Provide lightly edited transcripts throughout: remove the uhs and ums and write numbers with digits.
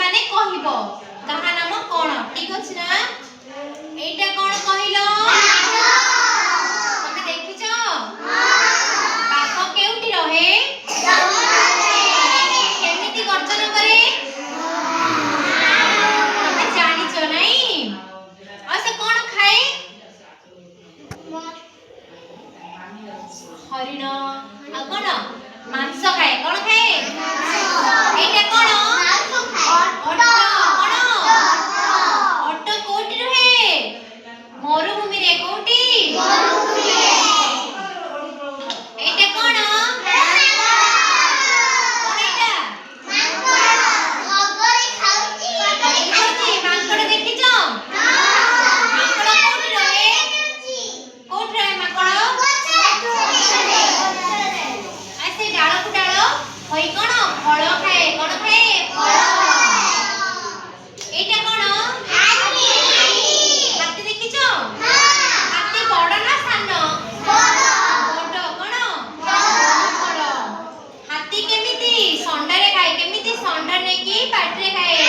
माने कहिबो कहा नाम कोन ठीक अछि ना एटा कोन कहिलो तमे देखिछो बाघ केउटी रहे केमिति गर्जन करे तमे जानिछो नहीं आ से कोन खाए हरिण आ कोन मांस खाए कोन खाए एटा कोन मरुभूमि रे कोटी एटा कोन एटा मगरी खाउची मांकड़ देखिछो मांकड़ कोटी रहे मांकड़ आसे डाल को डाल होई कोन फल खाए कोन खाए फल एटा कोन हाथी देखिछो हाथी बड़ ना सान बड़ कोन बड़ हाथी केमिति संडारे खाए केमिति संडा ने की पाटरे खाए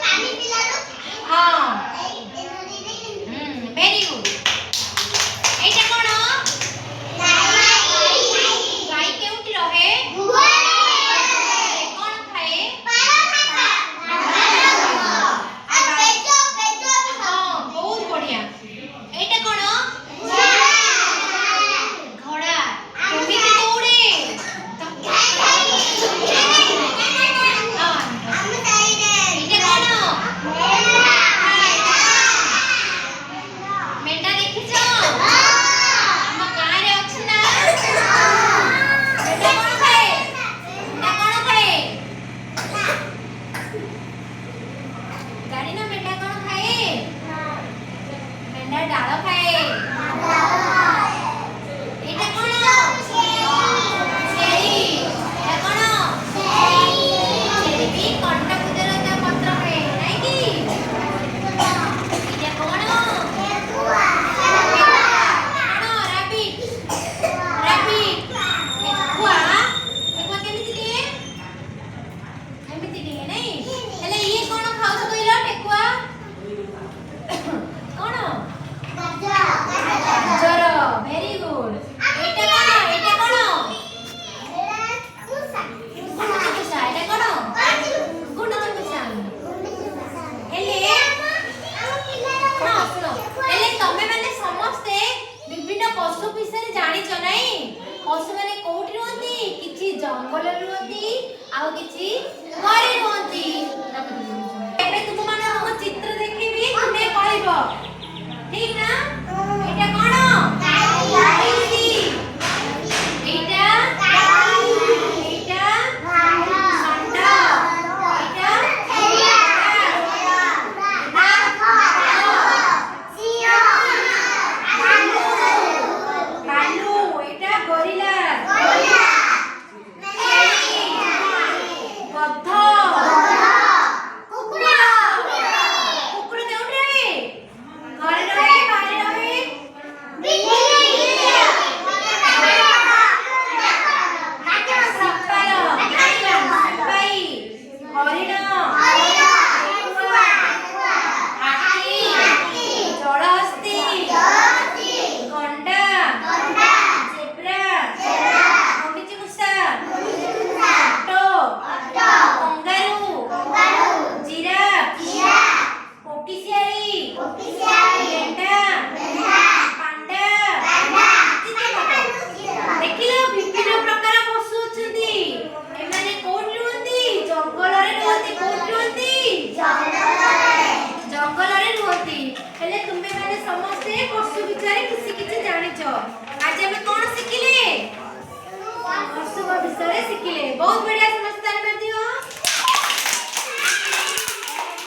पानी पिलालो हां वेरी गुड एटा कोन गाय केउटी रहे कोन खाए बहुत बढ़िया एटा कोन घोड़ा केमिति दौड़े एटा कोन मेंढा देखिछो हम गाय रे अछि ना मेंढा कोन खाए गाड़ी ना मेंढा कोन खाए मेंढा डाल खाए एटा कोन छेरी एटा कोन छेरी भी कंटा पूजर ता पत्र खाए नाही की एटा कोन रैबिट ठेकुआ केमिति दिए नहीं हेले ये कोन खाउछ कइलो ठेकुआ कोन गाजर वेरी गुड एटा कोन गुंडचुकुसा एटा कोन गुंडचुकुसा हेले हां सुनो हेले तमे माने समस्ते विभिन्न पशु विषय जानिछो नहीं पशु माने कोठी रहंती किछि जंगल रहंती आ किछि घरे रहंती एबे तुम माने हम चित्र देखिबी तुमे कहइबो ठीक ना एटा कोन गाई एटा सांडा एटा भालू एटा गोरिल्ला गध कुकुर केउटी रहे घरे रहे बाहरे रहे सपाय सिपाही हरिण हाथी जलहस्ती गंडा जेब्रा गुंडचुकुसा कंगारू जिराफ कोकिशियारी गेंडा पांडा देखिलो विभिन्न प्रकार पशु अछंती एमाने कोठी रहंती जंगल रे रहंती कोठी रहंती जंगल रे रहंती हेले तुमे माने समस्त पशु विचारे किछि जानिछो आज हम कोन सिखिले पशु विषय सिखिले बहुत बढ़िया।